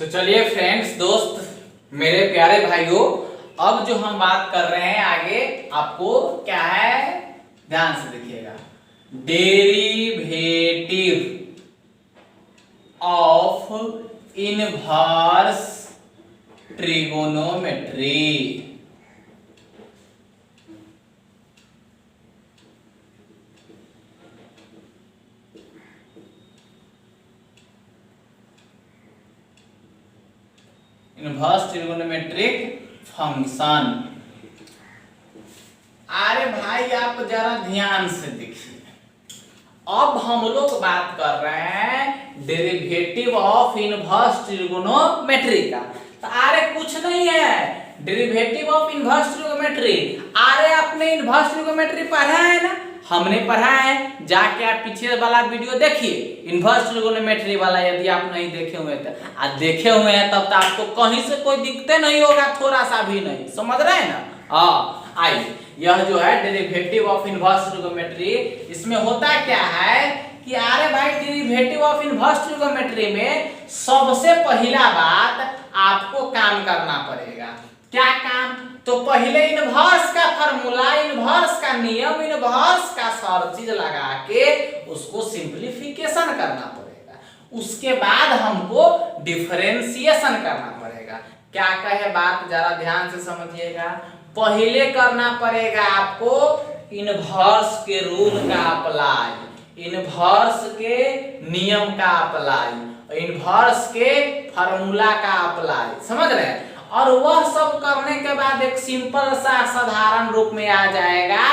तो चलिए फ्रेंड्स, दोस्त, मेरे प्यारे भाइयों, अब जो हम बात कर रहे हैं आगे, आपको क्या है ध्यान से देखिएगा। Derivative of inverse trigonometry. Inverse trigonometric function. अरे भाई, आप जरा ध्यान से देखिए। अब हम लोग बात कर रहे हैं डेरिवेटिव ऑफ इनवर्स ट्रिगोनोमेट्री का। तो अरे कुछ नहीं है, डेरिवेटिव ऑफ इनवर्स ट्रिगोनोमेट्री। अरे आपने इनवर्स ट्रिगोनोमेट्री पढ़ा है ना? हमने पढ़ा है, जाके आप पीछे वाला वीडियो देखिए इनवर्स ट्रिगोनोमेट्री वाला। यदि आप नहीं देखे हुए तो आज देखे हुए हैं, तब तो आपको कहीं से कोई दिक्कत नहीं होगा, थोड़ा सा भी नहीं। समझ रहे हैं ना? हाँ, आइए, यह जो है डेरिवेटिव ऑफ इनवर्स ट्रिगोनोमेट्री, इसमें होता क्या है कि अरे भाई, डेरिवेटिव ऑफ इनवर्स ट्रिगोनोमेट्री में सबसे पहला बात आपको काम करना पड़ेगा। क्या काम? तो पहले इनवर्स का फार्मूला, इनवर्स का नियम, इनवर्स का हर चीज लगा के उसको सिंप्लीफिकेशन करना पड़ेगा। उसके बाद हमको डिफरेंशिएशन करना पड़ेगा। क्या कहे बात, जरा ध्यान से समझिएगा। पहले करना पड़ेगा आपको इनवर्स के रूल का अप्लाई, इनवर्स के नियम का अप्लाई, इनवर्स के फार्मूला का अप्लाई। समझ रहे हैं? और वह सब करने के बाद एक सिंपल सा साधारण रूप में आ जाएगा,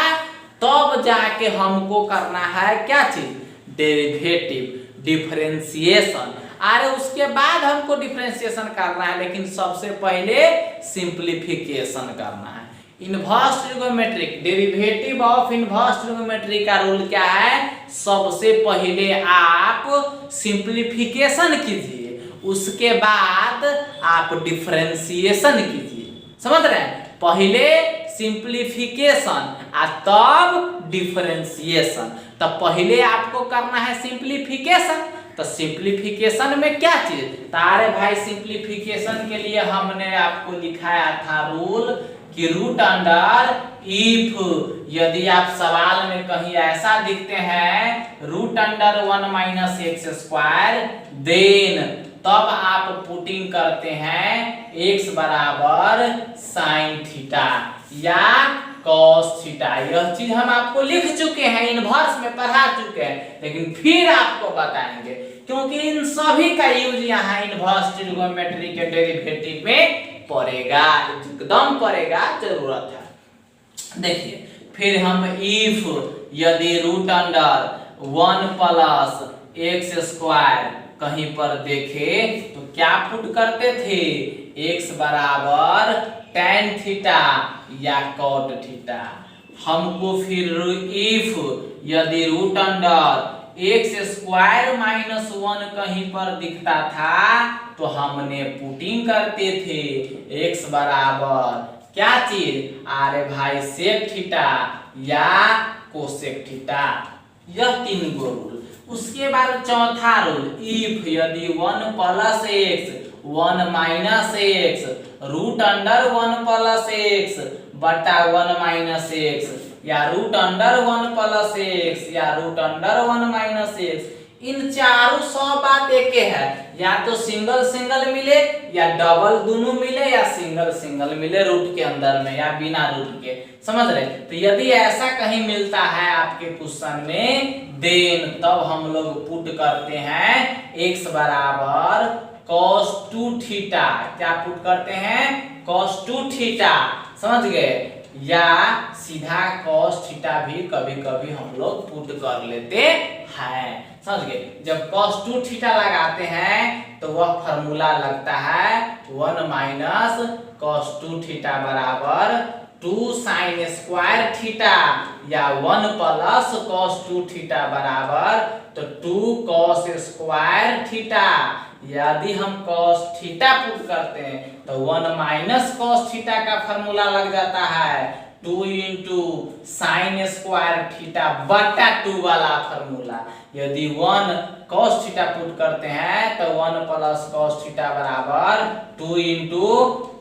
तब जाके हमको करना है क्या चीज? Derivative, differentiation. अरे उसके बाद हमको डिफरेंशिएशन करना है, लेकिन सबसे पहले सिंप्लीफिकेशन करना है। Inverse trigonometric, derivative of inverse trigonometry का रूल क्या है? सबसे पहले आप सिंप्लीफिकेशन कीजिए, उसके बाद आप डिफरेंशिएशन कीजिए। समझ रहे हैं? पहले सिंप्लीफिकेशन और तब डिफरेंशिएशन। तो पहले आपको करना है सिंप्लीफिकेशन। तो सिंप्लीफिकेशन में क्या चीज? तारे भाई, सिंप्लीफिकेशन के लिए हमने आपको लिखाया था रूल कि रूट अंडर इफ, यदि आप सवाल में कहीं ऐसा दिखते हैं root under 1 minus x square, then तब आप पुटिंग करते हैं x बराबर साइन थीटा या कॉस थीटा। यह चीज हम आपको लिख चुके हैं, इनवर्स में पढ़ा चुके हैं, लेकिन फिर आपको बताएंगे क्योंकि इन सभी का यूज यहाँ इनवर्स ट्रिगोनोमेट्री के डेरिवेटिव में पड़ेगा, एकदम पड़ेगा, जरूरत है। देखिए, फिर हम इफ यदि root under 1 plus x square कहीं पर देखे तो क्या पुट करते थे? x बराबर tan थीटा या cot थीटा। हमको फिर इफ यदि root under x square minus 1 कहीं पर दिखता था तो हमने पुटिंग करते थे x बराबर क्या चीज? अरे भाई, सेक थीटा या कोसेक थीटा। यह 3 गो रूल। उसके बाद चौथा रूल, इफ यदि 1 plus x 1 minus x root under 1 plus x बटा 1 माइनस एक्स या रूट अंडर 1 प्लस एक्स या रूट अंडर 1 माइनस एक्स, इन चारों सब बात एक है। या तो सिंगल सिंगल मिले या डबल दोनों मिले या सिंगल सिंगल मिले रूट के अंदर में या बिना रूट के। समझ रहे? तो यदि ऐसा कहीं मिलता है आपके क्वेश्चन में, देन तब हम लोग पुट करते हैं x बराबर cos 2 थीटा। क्या पुट करते हैं? cos 2 theta. समझ गए? या सीधा cos थीटा भी कभी कभी हम लोग पुट कर लेते हैं। समझ गए? जब cos 2 थीटा लगाते हैं तो वह फॉर्मूला लगता है 1 माइनस cos 2 थीटा बराबर 2 साइन स्क्वायर थीटा या 1 प्लस cos 2 थीटा बराबर तो 2 cos स्क्वायर थीटा। यदि हम cos थीटा पुट करते हैं तो 1 माइनस cos थीटा का फॉर्मूला लग जाता है 2 इंटू साइन स्क्वायर थीटा बटा 2 वाला फॉर्मूला। यदि 1 cos थीटा पुट करते हैं तो 1 प्लस cos थीटा बराबर 2 इंटू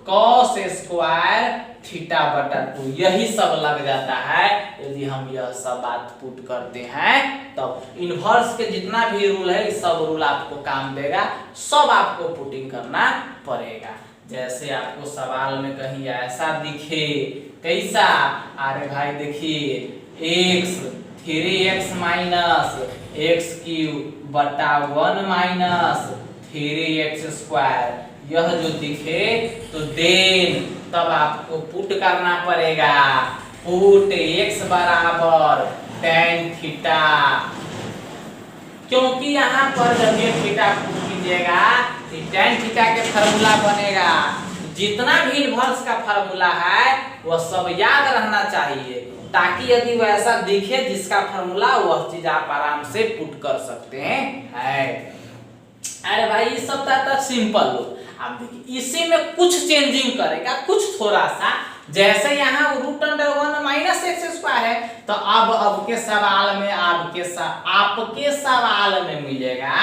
cos स्क्वायर थीटा बटा 2, यही सब लग जाता है। यदि हम यह सब बात पुट करते हैं तब इनवर्स के जितना भी रूल है सब रूल आपको काम देगा, सब आपको पुटिंग करना पड़ेगा। जैसे आपको सवाल में कहीं ऐसा दिखे, कैसा? अरे भाई देखिए x 3x minus x cube बटा 1 माइनस 3x स्क्वायर, यह जो दिखे तो देन तब आपको पुट करना पड़ेगा। पुट x बराबर tan थीटा, क्योंकि यहाँ पर जब ये थीटा पुट कीजिएगा तो tan थीटा के फार्मूला बनेगा। जितना भी इनवर्स का फार्मूला है वह सब याद रहना चाहिए, ताकि यदि वो ऐसा दिखे जिसका फार्मूला वह चीज आप आराम से पुट कर सकते हैं। अरे भाई ये सब तो सिंपल लो। आप देखिए इसी में कुछ चेंजिंग करेगा, कुछ थोड़ा सा। जैसे यहाँ root under 1 minus x square है तो अब के सवाल में आपके सवाल में मिलेगा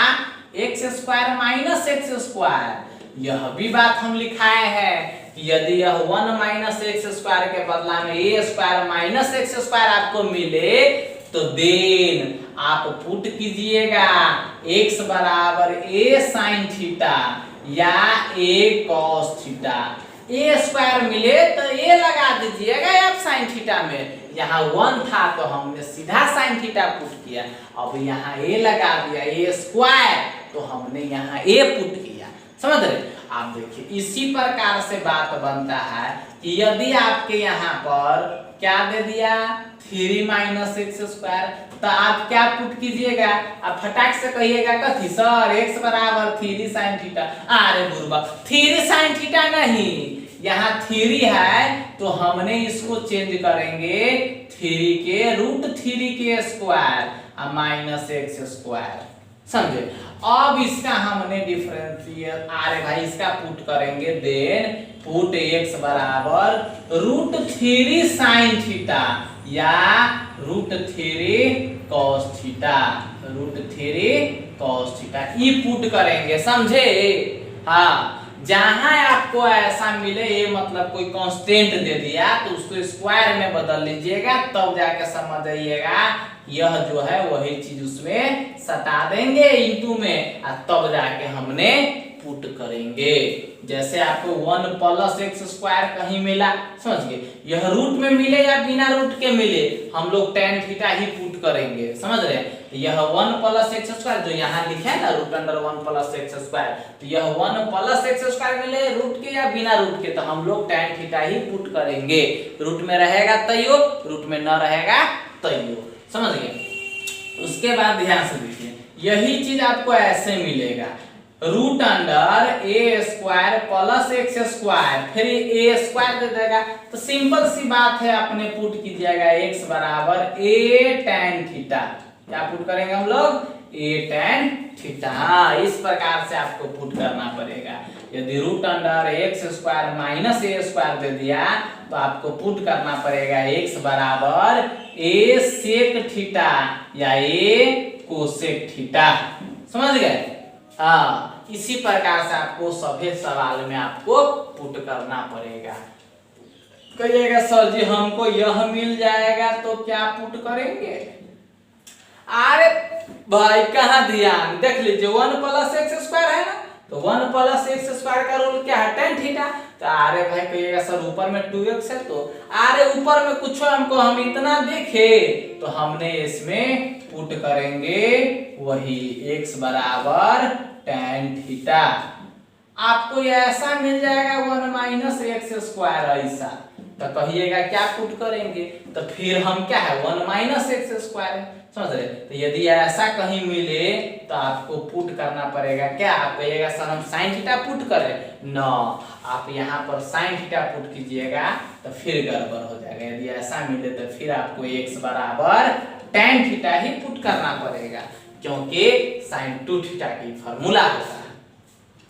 x square minus x square. यह भी बात हम लिखाए हैं कि यदि यह 1 माइनस एक्स स्क्वायर के बदला में ए स्क्वायर माइनस एक्स स्क्वायर आपको मिले तो देन आप पुट कीजिएगा x बराबर a साइन थीटा या a cos theta. a square मिले तो a लगा दीजिएगा आप साइन थीटा में। यहाँ 1 था तो हमने सीधा साइन थीटा पुट किया, अब यहाँ a लगा दिया a स्क्वायर तो हमने यहाँ a पुट किया। समझ रहे? आप देखिए इसी प्रकार से बात बनता है कि यदि आपके यहाँ पर क्या दे दिया 3 माइनस एक्स स्क्वायर, तो आप क्या पुट कीजिएगा? आप फटाक से कहिएगा कथी सर x बराबर 3 साइन थीटा। अरे बुर्बा 3 साइन थीटा नहीं, यहाँ 3 है तो हमने इसको चेंज करेंगे 3 के रूट 3 के स्क्वायर माइनस एक्स स्क्वायर। समझे? अब इसका हमने डिफरेंशियल, अरे भाई इसका पुट करेंगे देन पुट x बराबर रूट 3 साइन थीटा या root 3 cos theta, root 3 cos theta ई पुट करेंगे। समझे? हाँ, जहां आपको ऐसा मिले ये मतलब कोई कांस्टेंट दे दिया तो उसको स्क्वायर में बदल लीजिएगा, तब जाके समझ आइएगा यह जो है वही चीज उसमें सटा देंगे इंटू में, और तब जाके हमने पुट करेंगे। जैसे आपको 1 प्लस एक्स स्क्वायर कहीं मिला, समझ गए? यह रूट में मिले या बिना रूट के मिले हम लोग tan थीटा ही पुट करेंगे। समझ रहे? यह 1 प्लस एक्स स्क्वायर जो यहाँ लिखे है ना root under 1 plus x square, तो यह 1 प्लस एक्स स्क्वायर मिले रूट के या बिना रूट के तो हम लोग tan थीटा ही पुट करेंगे। रूट में रहेगा तैयो, रूट में न रहेगा तैयो। समझ गए? उसके बाद ध्यान से देखिए यही चीज आपको ऐसे मिलेगा रूट अंडर ए स्क्वायर प्लस एक्स स्क्वायर, फिर ए स्क्वायर दे देगा तो सिंपल सी बात है अपने पुट कीजिएगा x बराबर a tan थीटा। क्या पुट करेंगे हम लोग? a tan theta. इस प्रकार से आपको पुट करना पड़ेगा। यदि root under x square minus a square दे दिया तो आपको पुट करना पड़ेगा x बराबर a सेक थीटा या a कोसेक थीटा। समझ गए? हाँ, इसी प्रकार से आपको सभी सवाल में आपको पुट करना पड़ेगा। कहिएगा सर जी हमको यह मिल जाएगा तो क्या पुट करेंगे? अरे भाई कहाँ ध्यान देख लीजिए 1 प्लस एक्स स्क्वायर है ना, तो 1 प्लस एक्स स्क्वायर का रूल क्या है? tan theta. तो अरे भाई कहिएगा सर ऊपर में 2x है, तो अरे ऊपर में कुछ हमको हम इतना देखे तो हमने इसमें पुट करेंगे वही x बराबर tan थीटा। आपको ये ऐसा मिल जाएगा 1 माइनस एक्स स्क्वायर ऐसा, तो कहिएगा क्या पुट करेंगे? तो फिर हम क्या है 1 माइनस एक्स स्क्वायर। समझ रहे? तो यदि ऐसा कहीं मिले तो आपको पुट करना पड़ेगा क्या? आप कहिएगा सर हम साइन थीटा पुट करें, नो, आप यहाँ पर साइन थीटा पुट कीजिएगा तो फिर गड़बड़ हो जाएगा। यदि ऐसा मिले तो फिर आपको x बराबर tan थीटा ही पुट करना पड़ेगा, क्योंकि साइन 2 थीटा की फॉर्मूला होता है।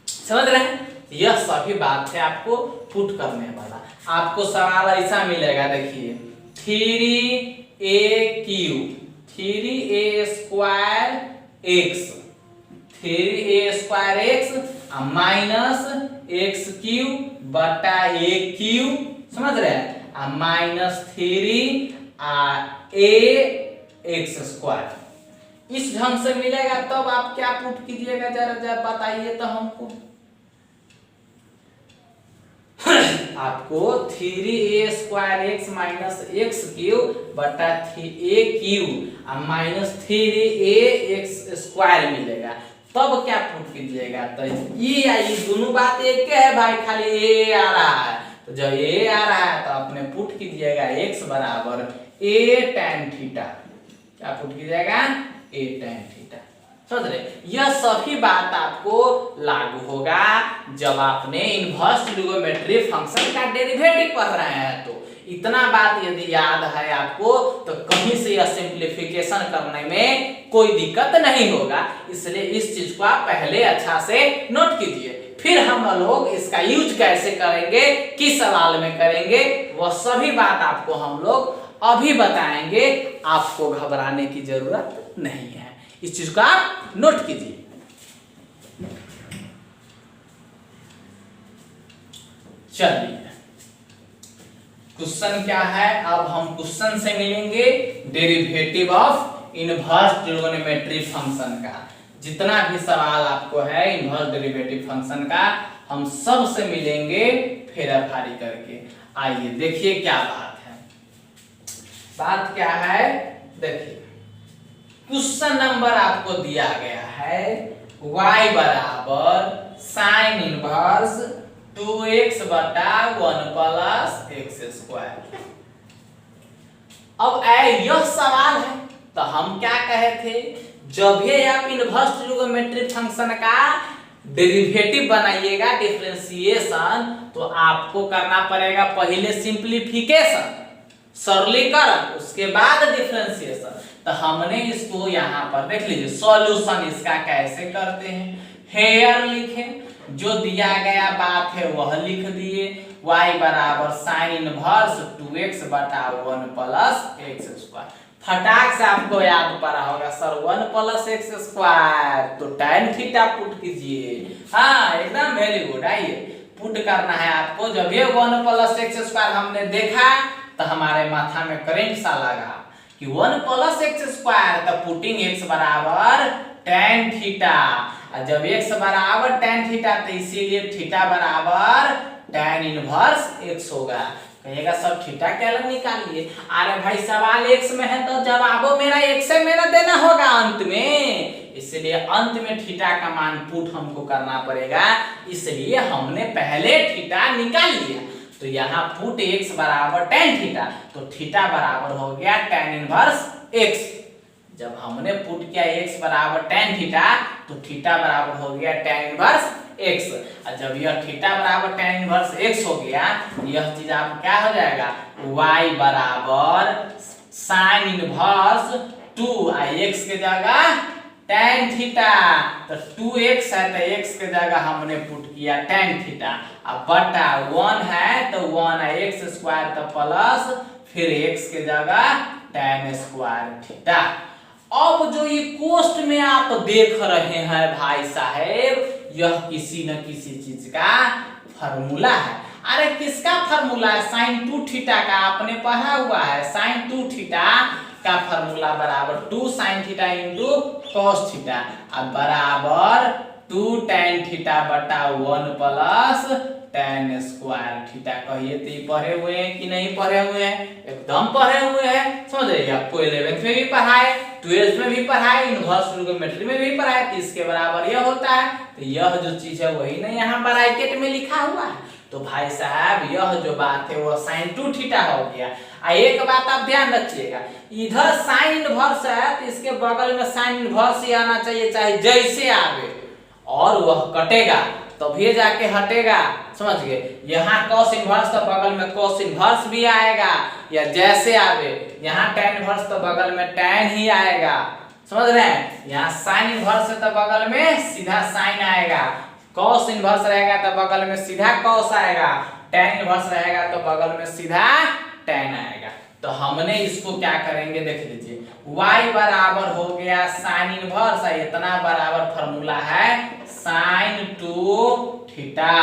समझ रहे हैं? यह सभी बात है आपको पुट करने वाला। आपको सवाल ऐसा मिलेगा, देखिए 3a square x minus x cube बटा ए क्यूब, समझ रहे हैं, माइनस 3a एक्स स्क्वायर। इस ढंग से मिलेगा तब आप क्या पुट कीजिएगा, जरा बताइए तो हमको। आपको 3a square x minus x cube बटा a cube minus 3a x square मिलेगा, तब क्या पुट कीजिएगा। तो ये दोनों बात एक है भाई, खाली a आ रहा है, तो जब a आ रहा है तो अपने पुट कीजिएगा x बराबर a tan थीटा। क्या पुट कीजिएगा, a tan थीटा। समझ रहे, यह सभी बात आपको लागू होगा जब आपने इनवर्स ट्रिगोनोमेट्री फंक्शन का डेरिवेटिव पढ़ रहे हैं। तो इतना बात यदि याद है आपको तो कहीं से यह सिंप्लीफिकेशन करने में कोई दिक्कत नहीं होगा। इसलिए इस चीज को आप पहले अच्छा से नोट कीजिए, फिर हम लोग इसका यूज कैसे करेंगे, किस सवाल में करेंगे, वह सभी बात आपको हम लोग अभी बताएंगे। आपको घबराने की जरूरत नहीं है, इस चीज को आप नोट कीजिए। चलिए क्वेश्चन क्या है, अब हम क्वेश्चन से मिलेंगे derivative of inverse trigonometry function का। जितना भी सवाल आपको है इनवर्स डेरिवेटिव फंक्शन का, हम सब से मिलेंगे फेराफारी करके। आइए देखिए क्या बात है। बात क्या है, देखिए क्वेश्चन नंबर आपको दिया गया है y बराबर साइन इनवर्स 2x बटा 1 प्लस एक्स स्क्वायर। अब यह सवाल है तो हम क्या कहे थे, जब भी आप इनवर्स ट्रिगोनोमेट्री फंक्शन का डेरिवेटिव बनाइएगा डिफरेंशिएशन, तो आपको करना पड़ेगा पहले सिंप्लीफिकेशन सरलीकरण, उसके बाद डिफरेंशिएशन। तो हमने इसको यहाँ पर देख लीजिए सॉल्यूशन इसका कैसे करते हैं। हेयर लिखे, जो दिया गया बात है वह लिख दिए, y बराबर साइन इनवर्स 2x बटा 1 प्लस एक्स स्क्वायर। फटाक से आपको याद पड़ा होगा सर 1 प्लस एक्स स्क्वायर, तो tan थीटा पुट कीजिए। हाँ एकदम वेरी गुड। आइए पुट करना है आपको। जब ये 1 प्लस एक्स स्क्वायर हमने देखा तो हमारे माथा में करंट सा लगा कि 1 प्लस एक्स स्क्वायर, तो पुटिंग x बराबर tan थीटा। और जब x बराबर tan थीटा तो इसीलिए थीटा बराबर tan इनवर्स x होगा। कहिएगा सब थीटा क्या निकालिए। अरे भाई सवाल x में है तो जवाबो मेरा x से मेरा देना होगा अंत में, इसलिए अंत में थीटा का मान पुट हमको करना पड़ेगा। इसलिए हमने पहले थीटा निकाल लिया, तो यहाँ पुट x बराबर tan थीटा, तो थीटा बराबर हो गया tan इनवर्स x। जब हमने पुट किया x बराबर tan थीटा, तो थीटा बराबर हो गया tan इनवर्स x। और जब यह थीटा बराबर tan इनवर्स x हो गया, यह चीज आप क्या हो जाएगा, y बराबर साइन इनवर्स 2 x के जगह tan थीटा, तो 2x है तो x के जगह हमने पुट किया tan थीटा, अब बटा 1 है तो 1 है x स्क्वायर तो प्लस फिर x के जगह tan स्क्वायर थीटा। अब जो ये कोष्ट में आप देख रहे हैं भाई साहेब, यह किसी न किसी चीज का फार्मूला है। अरे किसका फार्मूला है, sin 2 थीटा का आपने पढ़ा हुआ है। sin 2 थीटा का फार्मूला बराबर 2 sin theta into cos theta अब बराबर 2 tan थीटा बटा 1 प्लस tan स्क्वायर थीटा। कहिए तो पढ़े हुए हैं कि नहीं पढ़े हुए हैं, एकदम पढ़े हुए हैं। समझ रहे, आपको 11th में भी पढ़ाए, 12th में भी पढ़ाए, इनवर्स ट्रिगोनोमेट्री में भी पढ़ाए, तो इसके बराबर यह होता है। तो यह जो चीज है वही ना यहाँ ब्रैकेट में लिखा हुआ है। तो भाई साहब यह जो बात है वो sin 2 थीटा हो गया। एक बात आप ध्यान रखिएगा, इधर साइन इनवर्स है तो इसके बगल में साइन इनवर्स ही आना चाहिए, चाहे जैसे आवे, और वह कटेगा तभी जाके हटेगा। समझ गए, यहाँ cos इनवर्स तो बगल में cos इनवर्स भी आएगा, या जैसे आवे यहाँ tan इनवर्स तो बगल में tan ही आएगा। समझ रहे हैं, यहाँ sin इनवर्स है तो बगल में सीधा sin आएगा, कॉस इनवर्स रहेगा तो बगल में सीधा कॉस आएगा, tan इनवर्स रहेगा तो बगल में सीधा tan आएगा। तो हमने इसको क्या करेंगे देख लीजिए, y बराबर हो गया साइन इनवर्स, इतना बराबर फॉर्मूला है साइन 2 थीटा।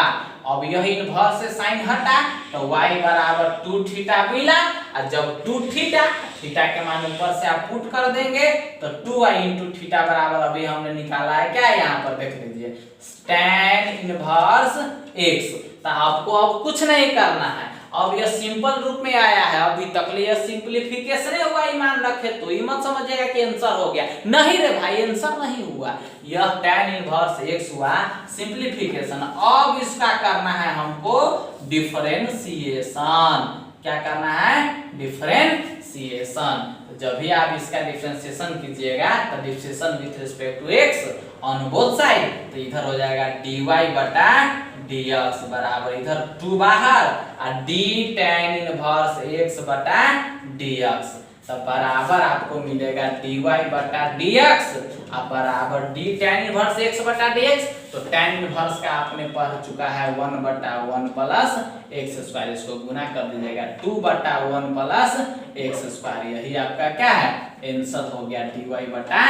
अब यह इनवर्स से साइन हटा तो y बराबर 2 थीटा मिला, और जब 2 थीटा, थीटा के मान ऊपर से आप पुट कर देंगे तो 2y इंटू थीटा बराबर अभी हमने निकाला है क्या, यहाँ पर देख लीजिए tan इनवर्स x। तो आपको अब कुछ नहीं करना है, अब यह सिंपल रूप में आया है, अभी तक यह सिंपलीफिकेशन हुआ, ईमान रखे तो ही मत समझिएगा कि आंसर हो गया, नहीं रे भाई आंसर नहीं हुआ, यह tan इनवर्स x हुआ सिंपलीफिकेशन। अब इसका करना है हमको डिफरेंशिएशन, क्या करना है डिफरेंशिएशन। तो जब भी आप इसका डिफरेंशिएशन कीजिएगा तो differentiation with respect to x on both side, तो इधर हो जाएगा dy बटा dx बराबर इधर 2 बाहर और d tan इनवर्स x बटा dx, तब बराबर आपको मिलेगा dy बटा dx और बराबर d tan इनवर्स x बटा dx। तो tan इनवर्स का आपने पढ़ चुका है 1 बटा 1 प्लस x स्क्वायर, इसको गुना कर दीजिएगा 2 बटा 1 प्लस x स्क्वायर, यही आपका क्या है आंसर हो गया dy बटा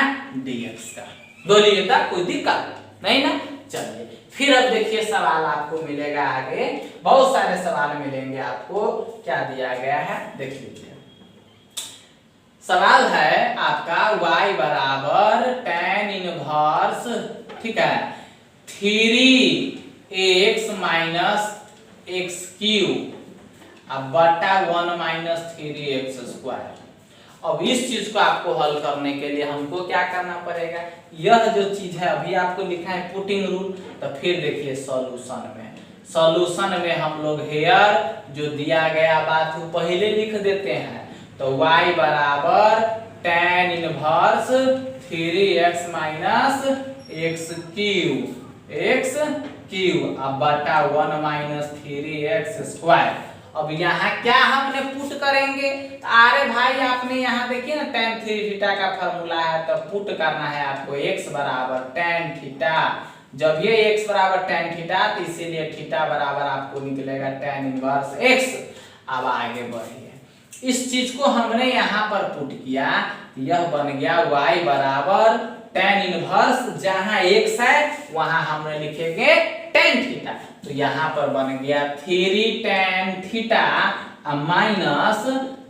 dx का। बोलिए तब कोई दिक्कत नहीं ना। चलिए फिर अब देखिए सवाल आपको मिलेगा आगे, बहुत सारे सवाल मिलेंगे आपको, क्या दिया गया है देख लीजिए। सवाल है आपका y बराबर tan इनवर्स, ठीक है 3x माइनस एक्स क्यूब अब बटा 1 माइनस 3x स्क्वायर। अब इस चीज को आपको हल करने के लिए हमको क्या करना पड़ेगा, यह जो चीज है अभी आपको लिखा है पुटिंग रूल, तो फिर देखिए सॉल्यूशन में हम लोग हेयर जो दिया गया बात वो पहले लिख देते हैं। तो y बराबर tan inverse 3x minus x cube अब बटा 1 माइनस 3x स्क्वायर। अब यहाँ क्या हमने पुट करेंगे, अरे भाई आपने यहाँ देखिए ना tan 3 थीटा का फॉर्मूला है, तो पुट करना है आपको x बराबर tan थीटा, जब ये x बराबर tan थीटा तो इसीलिए थीटा बराबर आपको निकलेगा tan इनवर्स x। अब आगे बढ़िए, इस चीज को हमने यहाँ पर पुट किया, यह बन गया y बराबर tan इनवर्स, जहाँ x है वहां हमने लिखेंगे tan थीटा, तो यहाँ पर बन गया 3 tan theta minus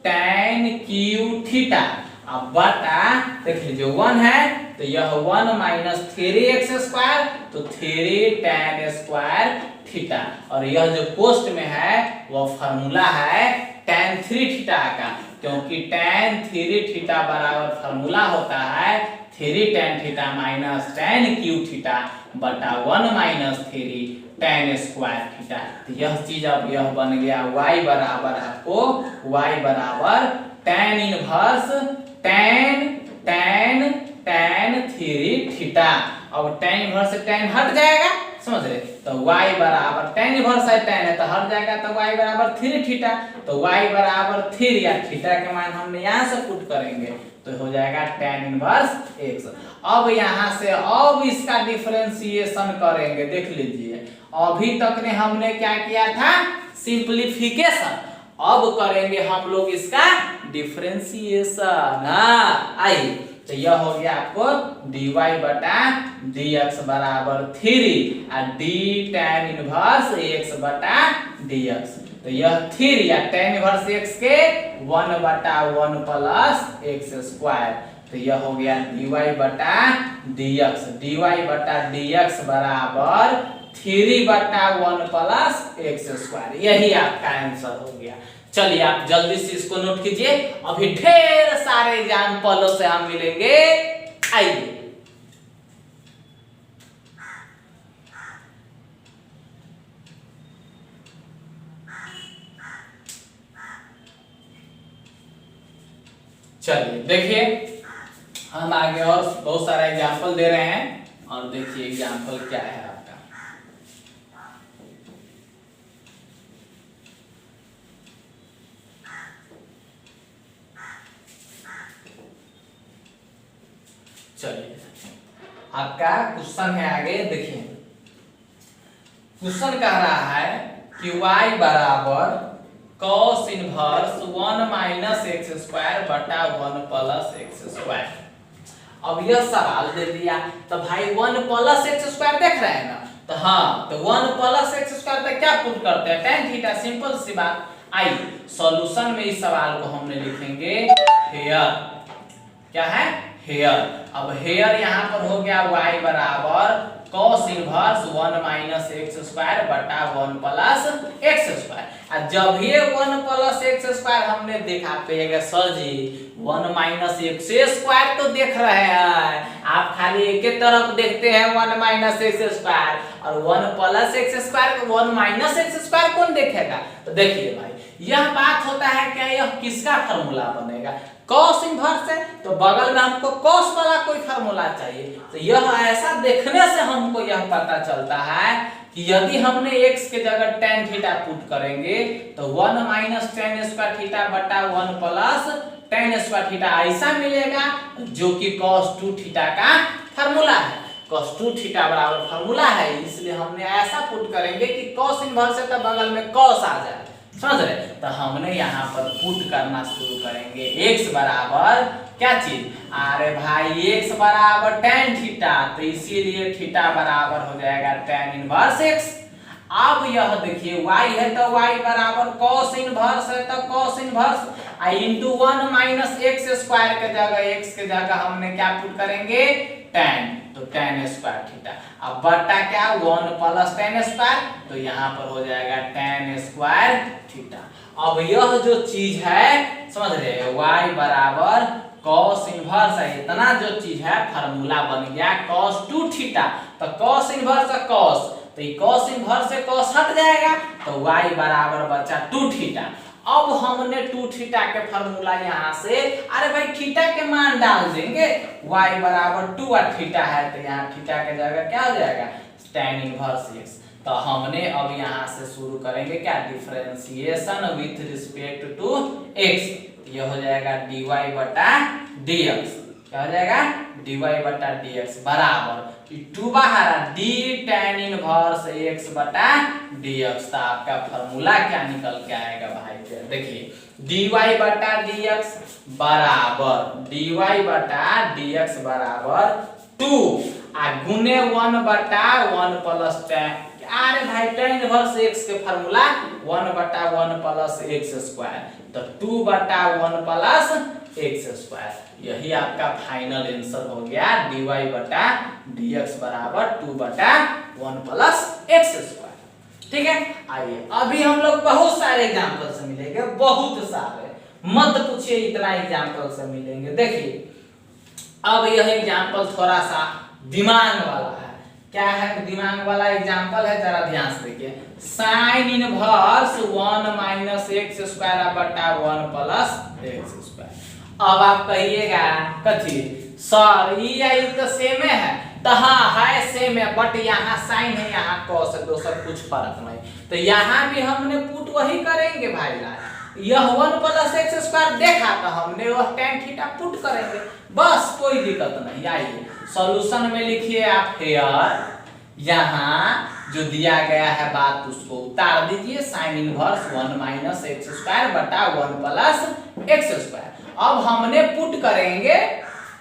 tan Q theta अब बटा देख लीजिए 1 है तो यह 1 माइनस 3x स्क्वायर, तो 3 tan स्क्वायर थीटा, और यह जो पोस्ट में है वह फॉर्मूला है tan 3 थीटा का, क्योंकि tan 3 थीटा बराबर फॉर्मूला होता है 3 tan theta minus tan Q theta बटा 1 माइनस 3 tan स्क्वायर थीटा। तो यह चीज अब यह बन गया y बराबर आपको y बराबर tan इनवर्स tan 3 थीटा। अब tan इनवर्स से tan हट जाएगा, समझ रहे, तो y बराबर tan इनवर्स है tan है तो हट जाएगा, तो y बराबर 3 थीटा, तो y बराबर 3 या थीटा के मान हमने यहाँ से पुट करेंगे तो हो जाएगा tan इनवर्स x। अब यहाँ से अब इसका डिफरेंशिएशन करेंगे, देख लीजिए अभी तक ने हमने क्या किया था सिंपलीफिकेशन, अब करेंगे हम लोग इसका डिफरेंशिएशन। आइए तो यह हो गया आपको dy बटा dx बराबर 3 और d tan इनवर्स x बटा dx, तो यह 3 या tan इनवर्स x के 1 बटा 1 प्लस x स्क्वायर, तो यह हो गया dy बटा dx बराबर 3 बटा 1 प्लस x स्क्वायर, यही आपका आंसर हो गया। चलिए आप जल्दी से इसको नोट कीजिए, अभी ढेर सारे एग्जाम्पलों से हम मिलेंगे। आइए चलिए देखिए हम आगे और बहुत सारा एग्जाम्पल दे रहे हैं, और देखिए एग्जाम्पल क्या है आपका। चलिए आपका क्वेश्चन है आगे देखिए, क्वेश्चन कह रहा है कि y बराबर cos inverse 1 minus x square बटा 1 प्लस एक्स स्क्वायर। अब यह सवाल दे दिया तो भाई 1 प्लस एक्स स्क्वायर देख रहे हैं ना, तो हाँ, तो 1 प्लस एक्स स्क्वायर पे क्या पुट करते हैं, tan थीटा, सिंपल सी बात। आइए सॉल्यूशन में इस सवाल को हमने लिखेंगे हेयर, क्या है, हेयर। अब हेयर यहाँ पर हो गया y बराबर cos inverse 1 minus x square बटा 1 प्लस एक्स स्क्वायर। जब ये 1 प्लस एक्स स्क्वायर हमने देखा पेगा सर जी 1 माइनस एक्स स्क्वायर तो देख रहे हैं, आप खाली एक ही तरफ देखते हैं 1 माइनस एक्स स्क्वायर, और 1 plus x square 1 minus x square कौन देखेगा। तो देखिए भाई यह बात होता है क्या, यह किसका फार्मूला बनेगा, cos इनवर्स है, तो बगल में हमको cos वाला कोई फार्मूला चाहिए। तो यह ऐसा देखने से हमको यह पता चलता है कि यदि हमने x के जगह tan थीटा पुट करेंगे तो 1 माइनस tan स्क्वायर थीटा बटा 1 प्लस tan स्क्वायर थीटा ऐसा मिलेगा जो कि cos 2 थीटा का फार्मूला है। cos 2 थीटा बराबर फार्मूला है, इसलिए हमने ऐसा पुट करेंगे कि cos इनवर्स है तो बगल में cos आ जाए, समझ रहे। तो हमने यहाँ पर पुट करना शुरू करेंगे x बराबर क्या चीज, अरे भाई x बराबर tan थीटा, तो इसीलिए थीटा बराबर हो जाएगा tan इनवर्स x। अब यह देखिए y है तो y बराबर cos इनवर्स है तो cos inverse into 1 minus x square के जगह x के जगह हमने क्या पुट करेंगे tan, तो tan स्क्वायर थीटा। अब बटा क्या 1 प्लस tan स्क्वायर, तो यहाँ पर हो जाएगा tan स्क्वायर थीटा। अब यह जो चीज है समझ रहे हैं y बराबर cos इनवर्स है, इतना जो चीज है फार्मूला बन गया cos 2 थीटा, तो cos इनवर्स है cos, तो ये cos इनवर्स से cos हट जाएगा तो y बराबर बचा 2 थीटा। अब हमने 2 थीटा के फार्मूला यहाँ से, अरे भाई थीटा के मान डाल देंगे, y बराबर 2 और थीटा है तो यहाँ थीटा के जगह क्या हो जाएगा tan इनवर्स x। तो हमने अब यहाँ से शुरू करेंगे क्या, differentiation with respect to x, ये हो जाएगा dy बटा dx, क्या हो जाएगा dy बटा dx बराबर 2 बाहर d tan इनवर्स x बटा dx। तो आपका फार्मूला क्या निकल के आएगा भाई, देखिए dy बटा dx बराबर dy बटा dx बराबर 2 आ गुने 1 बटा 1 प्लस tan, अरे भाई tan इनवर्स x के फार्मूला 1 बटा 1 प्लस एक्स स्क्वायर, तो 2 बटा 1 प्लस एक्स स्क्वायर, यही आपका फाइनल आंसर हो गया dy बटा dx बराबर 2 बटा 1 प्लस एक्स स्क्वायर। ठीक है, आइए अभी हम लोग बहुत सारे एग्जांपल से मिलेंगे, बहुत सारे, मत पूछिए इतना एग्जांपल से मिलेंगे। देखिए अब यह एग्जांपल थोड़ा सा दिमाग वाला है, क्या है दिमाग वाला एग्जांपल है, जरा ध्यान से देखिए, sin inverse 1 minus x square बटा 1 प्लस एक्स स्क्वायर। अब आप कहिएगा कथी सर ये तो सेम है, तो हाँ है सेम है, बट यहाँ साइन है यहाँ cos है, दोसर कुछ फर्क नहीं, तो यहाँ भी हमने पुट वही करेंगे भाई ला, यह 1 प्लस एक्स स्क्वायर देखा तो हमने वह tan थीटा पुट करेंगे, बस कोई दिक्कत नहीं। आइए सॉल्यूशन में लिखिए आप हेयर, यहाँ जो दिया गया है बात उसको उतार दीजिए, sine inverse 1 minus x square बटा 1 प्लस एक्स स्क्वायर। अब हमने पुट करेंगे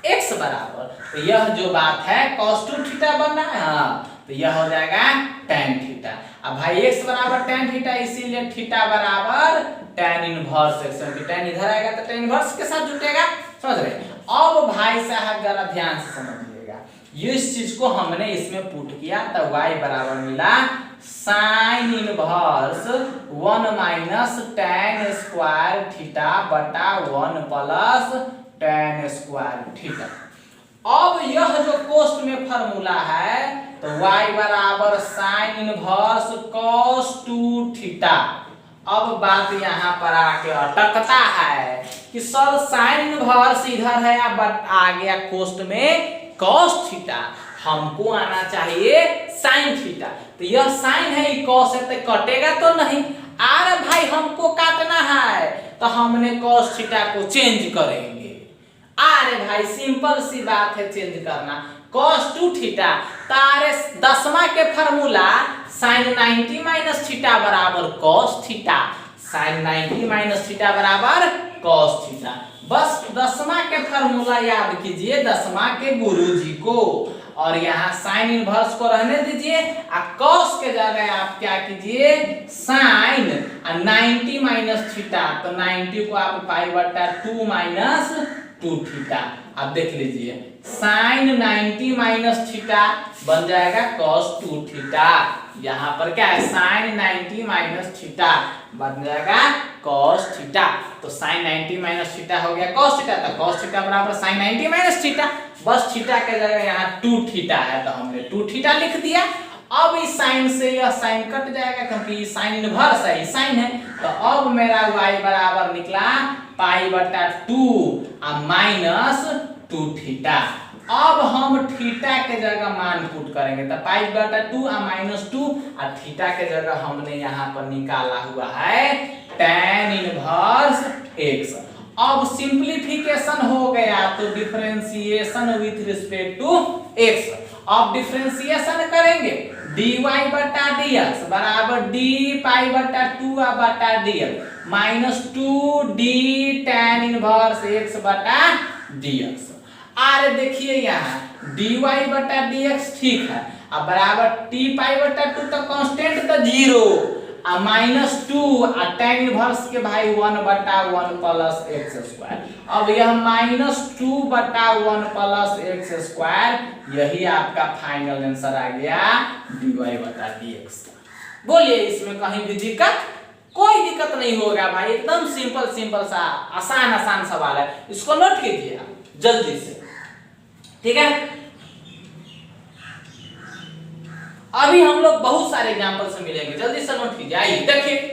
x बराबर, तो यह जो बात है cos 2 थीटा बनना है, हाँ तो यह हो जाएगा tan थीटा। अब भाई x बराबर tan थीटा, इसीलिए थीटा बराबर tan इनवर्स x, क्योंकि tan इधर आएगा तो tan इनवर्स के साथ जुटेगा, समझ रहे। अब भाई साहब जरा ध्यान से समझिएगा, इस चीज को हमने इसमें पुट किया तो y बराबर मिला sine inverse 1 minus tan square theta बटा 1 प्लस tan स्क्वायर थीटा। अब यह जो कोष्ट में फार्मूला है तो y बराबर साइन इनवर्स cos 2 थीटा। अब बात यहाँ पर आके अटकता है कि सर साइन इनवर्स इधर है बट आ गया कोष्ट में cos थीटा, हमको आना चाहिए साइन थीटा, तो यह साइन है ये cos है तो कटेगा तो नहीं, अरे भाई हमको काटना है तो हमने cos थीटा को चेंज करेंगे। अरे भाई सिंपल सी बात है चेंज करना, cos 2 थीटा तारे 10वां के फार्मूला साइन 90 माइनस थीटा बराबर cos theta, sine 90 minus theta बराबर कॉस थीटा। बस दसवां के फॉर्मूला याद कीजिए, दसवां के गुरुजी को, और यहाँ साइन इनवर्स को रहने दीजिए, कॉस के जगह आप क्या कीजिए साइन 90 माइनस थीटा, तो 90 को आप पाई बटा 2 माइनस 2 थीटा। आप देख लीजिए साइन 90 माइनस थीटा बन जाएगा कॉस 2 थीटा। यहाँ पर क्या है साइन 90 माइनस थीटा बन जाएगा कॉस थीटा, तो साइन 90 माइनस थीटा हो गया कॉस थीटा, तो कॉस थीटा बराबर साइन 90 माइनस थीटा। बस थीटा के जगह यहाँ 2 थीटा है तो हमने 2 थीटा लिख दिया। अब इस साइन से यह साइन कट जाएगा क्योंकि साइन इनवर्स है, साइन है, तो अब मेरा y बराबर निकला पाई बटा 2 माइनस 2 थीटा। अब हम थीटा के जगह मान पुट करेंगे, तो पाई बटा 2 माइनस 2, और थीटा के जगह हमने यहाँ पर निकाला हुआ है tan इनवर्स x। अब सिंप्लीफिकेशन हो गया तो differentiation with respect to x। अब डिफरेंशिएशन करेंगे dy बटा dx बराबर d पाई बटा 2 बटा dx minus 2d tan inverse x बटा dx। अरे देखिए यहाँ dy बटा dx ठीक है, अब बराबर t पाई बटा 2 तो कांस्टेंट तो 0 माइनस 2 tan इनवर्स के भाई 1 बटा 1 प्लस एक्स स्क्वायर। अब यह माइनस 2 बटा 1 प्लस एक्स स्क्वायर, यही आपका फाइनल आंसर आ गया dy बटा dx का। बोलिए इसमें कहीं भी दिक्कत? कोई दिक्कत नहीं होगा भाई, एकदम सिंपल सिंपल सा आसान आसान सवाल है, इसको नोट कीजिए आप जल्दी से, ठीक है। अभी हम लोग बहुत सारे एग्जांपल से मिलेंगे, जल्दी से नोट कीजिए। आइए देखिए,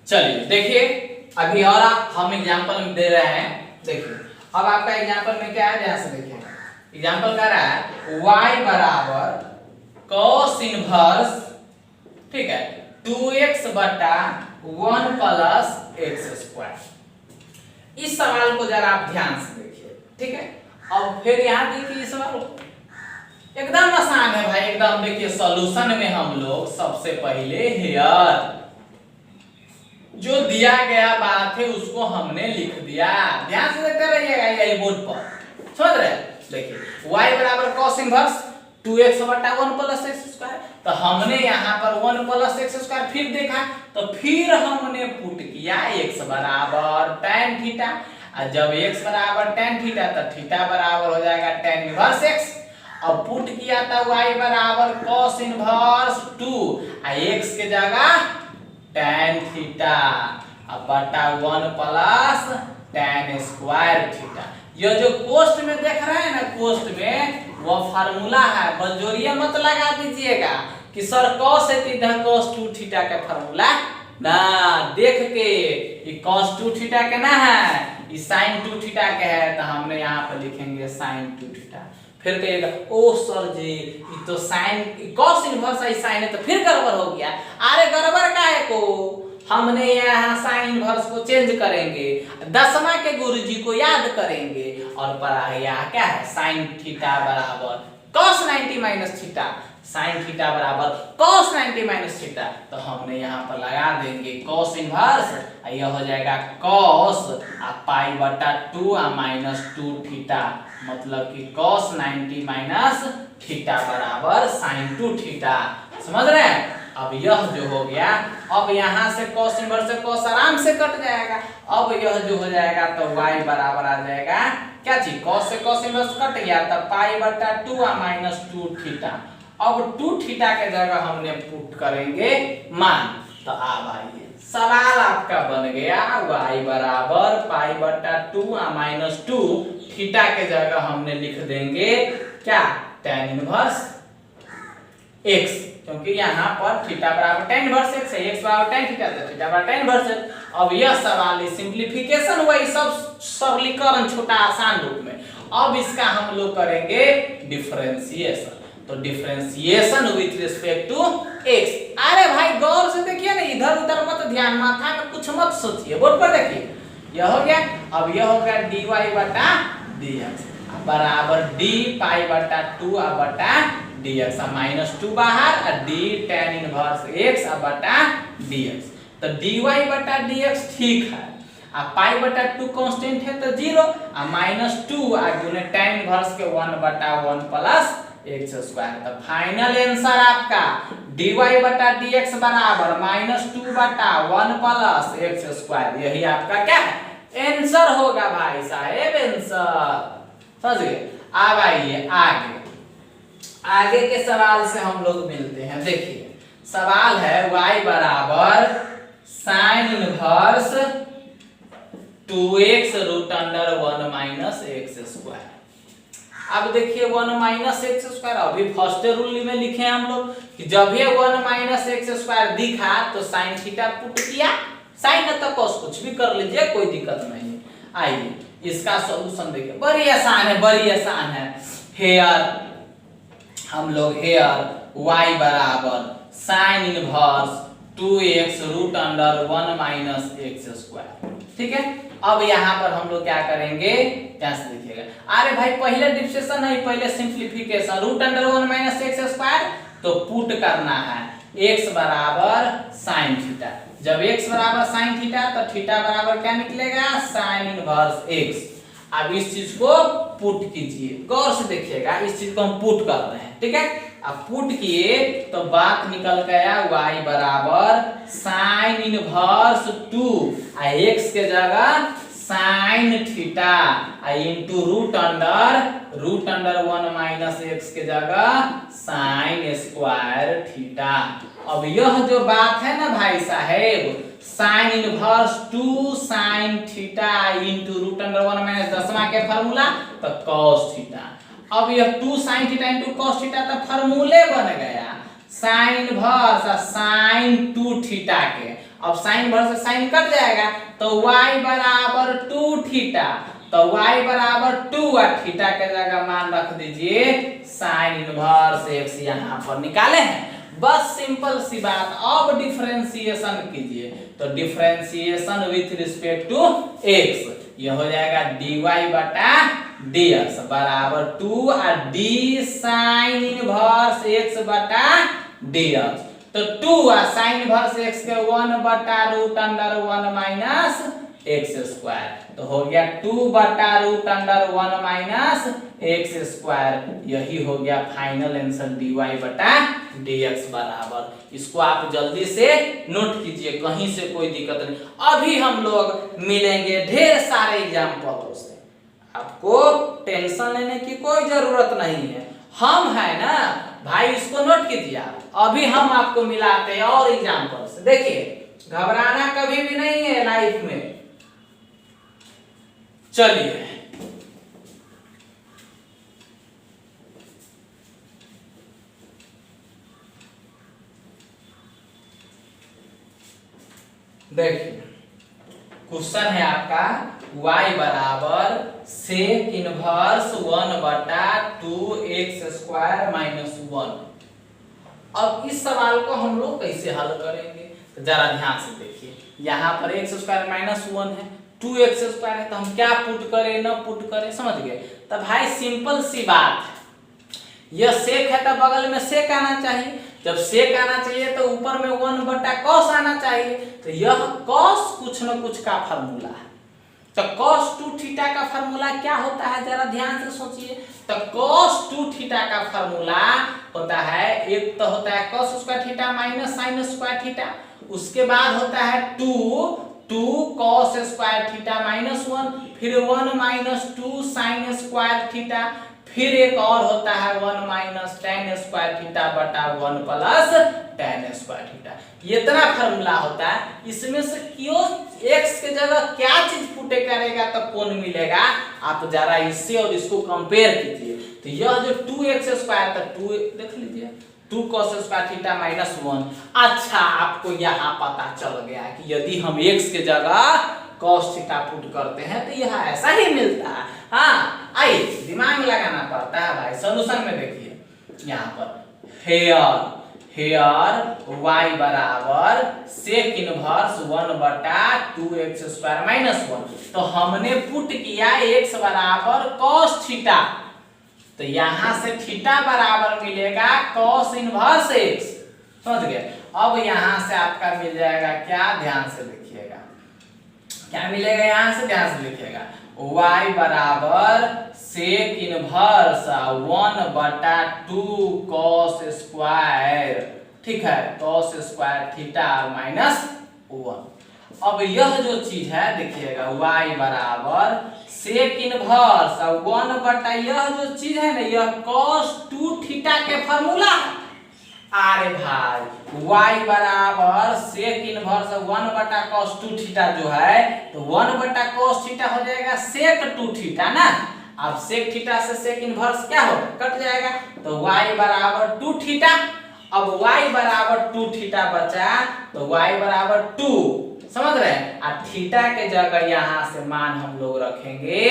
चलिए देखिए अभी और हम एग्जांपल दे रहे हैं। देखिए अब आपका एग्जांपल में क्या है, ध्यान से देखिए। एग्जांपल कह रहा है y बराबर cos इनवर्स, ठीक है, 2x बटा 1 प्लस एक्स स्क्वायर। इस सवाल को जरा आप ध्यान से देखिए, ठीक है। अब फिर यहाँ देखिए इस सवाल एकदम आसान है भाई, एकदम। देखिए सॉल्यूशन में हम लोग सबसे पहले हेयर जो दिया गया बात है उसको हमने लिख दिया, ध्यान से देखते रहिएगा यही बोर्ड पर, समझ रहे हैं। देखिए y बराबर cos इनवर्स 2x बटा 1 प्लस एक्स स्क्वायर, तो हमने यहाँ पर 1 प्लस एक्स स्क्वायर फिर देखा, तो फिर हमने पुट किया x बराबर tan थीटा, और जब x बराबर tan थीटा तो थीटा बराबर हो जाएगा tan इनवर्स x। अब पुट किया था y बराबर cos इनवर्स 2 और x के जगह tan थीटा अब बटा 1 प्लस tan स्क्वायर थीटा। ये जो कोष्ठ में देख रहे हैं ना, कोष्ठ में वो फार्मूला है, बंजोरिया मत लगा दीजिएगा कि सर cos है इधर cos 2 थीटा का फार्मूला ना, देख के ये cos 2 थीटा के ना है, ये sin 2 थीटा के है, तो हमने यहाँ पर लिखेंगे sin 2 थीटा। फिर कहिएगा ओ सर जी ये तो sin cos इनवर्स है sin है, तो फिर गड़बड़ हो गया। अरे गड़बड़ काहे को, हमने यहाँ साइन इनवर्स को चेंज करेंगे, दसवां के गुरुजी को याद करेंगे, और पढ़ाया क्या है साइन थीटा बराबर cos 90 minus theta, sine theta बराबर cos 90 माइनस थीटा, तो हमने यहाँ पर लगा देंगे cos इनवर्स, यह हो जाएगा cos पाई बटा 2 माइनस 2 थीटा, मतलब कि cos 90 माइनस थीटा बराबर sin 2 थीटा। समझ रहे हैं? अब यह जो हो गया, अब यहाँ से cos इनवर्स से cos आराम से कट जाएगा। अब यह जो हो जाएगा तो y बराबर आ जाएगा क्या चीज, cos से cos इनवर्स कट गया तो पाई बटा 2 माइनस 2 थीटा। अब 2 थीटा के जगह हमने पुट करेंगे मान, तो अब आइए सवाल आपका बन गया y बराबर पाई बटा 2 माइनस 2 थीटा के जगह हमने लिख देंगे क्या tan इनवर्स x, क्योंकि यहाँ पर थीटा बराबर tan इनवर्स x है, x बराबर tan थीटा तो थीटा बराबर tan इनवर्स x। अब यह सवाल सिंप्लीफिकेशन हुआ, ये सब सरलीकरण छोटा आसान रूप में। अब इसका हम लोग करेंगे डिफरेंशिएशन। तो differentiation with respect to x. अरे भाई गौर से देखिए ना, इधर उधर मत ध्यान, माथा में कुछ मत सोचिए, बोर्ड पर देखिए। यह हो गया, अब यह हो गया dy बटा dx बराबर d पाई बटा 2 बटा dx, -2 बाहर और d tan इनवर्स x बटा dx। तो dy बटा dx ठीक है, आ पाई बटा 2 कांस्टेंट है तो 0, आ -2 आ गुने tan इनवर्स के 1 बटा 1 प्लस x स्क्वायर। तो फाइनल आंसर आपका dy बटा dx बराबर -2 बटा 1 प्लस x स्क्वायर, यही आपका क्या है आंसर होगा भाई साहेब, आंसर समझ गए। अब आइए आगे के सवाल से हम लोग मिलते हैं। देखिए सवाल है y बराबर sine inverse 2x root under 1 minus x square. अब देखिए 1 माइनस एक्स स्क्वायर, अभी फर्स्ट रूल में लिखे हम लोग कि जब भी 1 माइनस एक्स स्क्वायर दिखा तो साइन थीटा पुट किया, साइन न तो कॉस कुछ भी कर लीजिए, कोई दिक्कत नहीं। आइए इसका सॉल्यूशन देखिए, बड़ी आसान है, बड़ी आसान है। हेयर हम लोग y बराबर sine inverse 2x root under 1 minus x square, ठीक है। अब यहाँ पर हम लोग क्या करेंगे, ध्यान से देखिएगा। अरे भाई पहले डिफरेंशिएशन नहीं, पहले simplification. Root under 1 minus x square तो पुट करना है x बराबर साइन थीटा। जब x बराबर साइन थीटा तो थीटा बराबर क्या निकलेगा, साइन इनवर्स x। अब इस चीज को पुट कीजिए, गौर से देखिएगा, इस चीज को हम पुट कर रहे हैं, ठीक है। अब पुट किए तो बात निकल गया y बराबर साइन इनवर्स 2 आ x के जगह sine theta into root under 1 minus x के जगह साइन स्क्वायर थीटा। अब यह जो बात है ना भाई साहेब, sine inverse 2 sine theta into root under 1 minus 10वां के फार्मूला तो cos थीटा। अब यह 2 sine theta into cos theta तो फार्मूले बन गया साइन इनवर्स साइन 2 थीटा के। अब साइन इनवर्स से साइन कट जाएगा तो y बराबर 2 थीटा, तो y बराबर 2 और थीटा के जगह मान रख दीजिए साइन इनवर्स x, यहाँ पर निकाले हैं। बस सिंपल सी बात। अब डिफरेंशिएशन कीजिए तो differentiation with respect to x, यह हो जाएगा dy बटा dx बराबर 2 और d साइन इनवर्स x बटा dx। तो 2 और साइन इनवर्स x के 1 बटा root under 1 minus x square, तो हो गया 2 बटा root under 1 minus x square. यही हो गया फाइनल आंसर dy बटा dx बराबर। इसको आप जल्दी से नोट कीजिए, कहीं से कोई दिक्कत नहीं। अभी हम लोग मिलेंगे ढेर सारे एग्जाम्पलों से, आपको टेंशन लेने की कोई जरूरत नहीं है, हम है ना भाई। इसको नोट कीजिए आप, अभी हम आपको मिलाते हैं और एग्जाम्पल से। देखिए घबराना कभी भी नहीं है लाइफ में। चलिए देखिए क्वेश्चन है आपका y बराबर सेक इनवर्स 1 बटा 2x स्क्वायर माइनस 1। अब इस सवाल को हम लोग कैसे हल करेंगे, तो जरा ध्यान से देखिए। यहाँ पर x स्क्वायर माइनस 1 है, 2x स्क्वायर है, तो हम क्या पुट करें न पुट करें, समझ गए। तो भाई सिंपल सी बात है, यह सेक है तो बगल में सेक आना चाहिए, जब सेक आना चाहिए तो ऊपर में 1 बटा कॉस आना चाहिए। तो यह कॉस कुछ न कुछ का फार्मूला है। तो cos 2 थीटा का फार्मूला क्या होता है, जरा ध्यान से सोचिए। तो cos 2 थीटा का फार्मूला होता है, एक तो होता है cos square theta minus sine square theta, उसके बाद होता है 2 cos स्क्वायर थीटा माइनस 1, फिर 1 माइनस 2 साइन स्क्वायर थीटा, फिर एक और होता है 1 माइनस tan स्क्वायर थीटा बटा 1 प्लस tan स्क्वायर थीटा। ये इतना फार्मूला होता है। इसमें से क्यों x के जगह क्या चीज पुटे करेगा तो कौन मिलेगा, आप जरा इससे और इसको कंपेयर कीजिए। तो यह जो 2x स्क्वायर था 2 देख लीजिए, 2 cos स्क्वायर थीटा माइनस 1। अच्छा आपको यहाँ पता चल गया कि यदि हम x के जगह cos थीटा पुट करते हैं तो यह ऐसा ही मिलता है। हाँ आइए दिमाग लगाना पड़ता है भाई। सॉल्यूशन में देखिए यहाँ पर हेयर हेयर y बराबर सेक इनवर्स 1/2x² माइनस 1। तो हमने पुट किया x बराबर cos थीटा, तो यहां से थीटा बराबर मिलेगा cos इनवर्स x, समझ गए। अब यहां से आपका मिल जाएगा क्या, ध्यान से लिखिएगा, क्या मिलेगा यहां से, ध्यान से लिखिएगा, y बराबर सेक इनवर्स 1/2 cos स्क्वायर, ठीक है, cos स्क्वायर थीटा माइनस 1। अब यह जो चीज है देखिएगा y बराबर सेक इनवर्स 1/, यह जो चीज है ना यह cos 2 थीटा के फॉर्मूला है। अरे भाई y बराबर सेक इनवर्स 1/cos 2 थीटा जो है, तो 1/cos थीटा हो जाएगा सेक 2 थीटा ना। अब सेक थीटा से सेक इनवर्स क्या होगा, कट जाएगा, तो y बराबर 2 थीटा। अब y बराबर 2 थीटा बचा, तो y बराबर 2, समझ रहे हैं। और थीटा के जगह यहां से मान हम लोग रखेंगे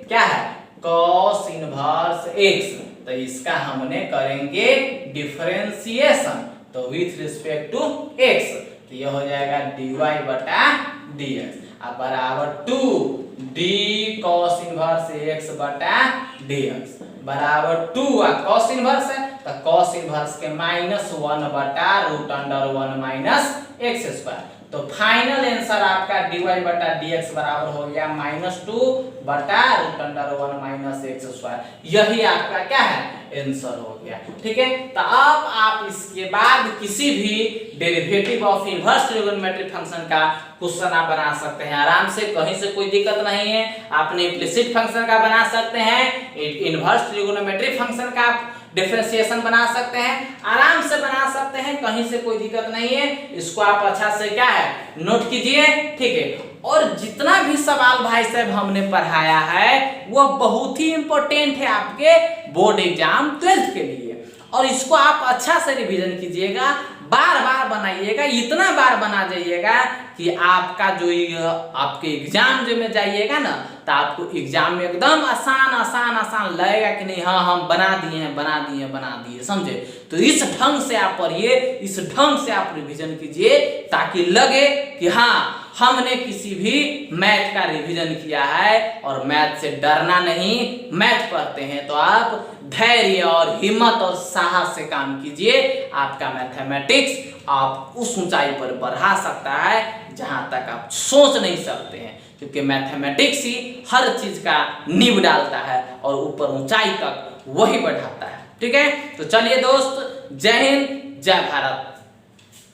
क्या है, cos इनवर्स x। तो इसका हमने करेंगे डिफरेंशिएशन, तो विथ रिस्पेक्ट टू x, तो ये हो जाएगा dy/dx अब बराबर 2 d cos इनवर्स x/dx बराबर 2। cos इनवर्स है तो cos इनवर्स के -1/√(1 - x²। तो फाइनल आंसर आपका dy/dx बराबर हो गया -2/√(1 - x²। यही आपका क्या है, आंसर हो गया, ठीक है। तो अब आप इसके बाद किसी भी derivative of inverse trigonometric function का क्वेश्चन आप बना सकते हैं आराम से, कहीं से कोई दिक्कत नहीं है। आपने इम्प्लिसिट फंक्शन का बना सकते हैं, इनवर्स ट्रिगोनोमेट्रिक फंक्शन का डिफरेंशिएशन बना सकते हैं, आराम से बना सकते हैं, कहीं से कोई दिक्कत नहीं है। इसको आप अच्छा से क्या है नोट कीजिए, ठीक है। और जितना भी सवाल भाई साहब हमने पढ़ाया है वह बहुत ही इंपॉर्टेंट है आपके बोर्ड एग्जाम 12th के लिए, और इसको आप अच्छा से रिवीजन कीजिएगा, बार बार बनाइएगा, इतना बार बना जाइएगा कि आपका जो आपके एग्जाम जो में जाइएगा ना, तो आपको एग्जाम में एकदम आसान आसान आसान लगेगा कि नहीं, हाँ हम बना दिए, समझे। तो इस ढंग से आप पढ़िए, इस ढंग से आप रिवीजन कीजिए, ताकि लगे कि हाँ हमने किसी भी मैथ का रिवीजन किया है और मैथ से डरना नहीं। मैथ पढ़ते हैं तो आप धैर्य और हिम्मत और साहस से काम कीजिए, आपका मैथमेटिक्स आप उस ऊंचाई पर बढ़ा सकता है जहां तक आप सोच नहीं सकते हैं, क्योंकि मैथमेटिक्स ही हर चीज का नींव डालता है और ऊपर ऊंचाई तक वही बढ़ाता है, ठीक है। तो चलिए दोस्त, जय हिंद, जय भारत।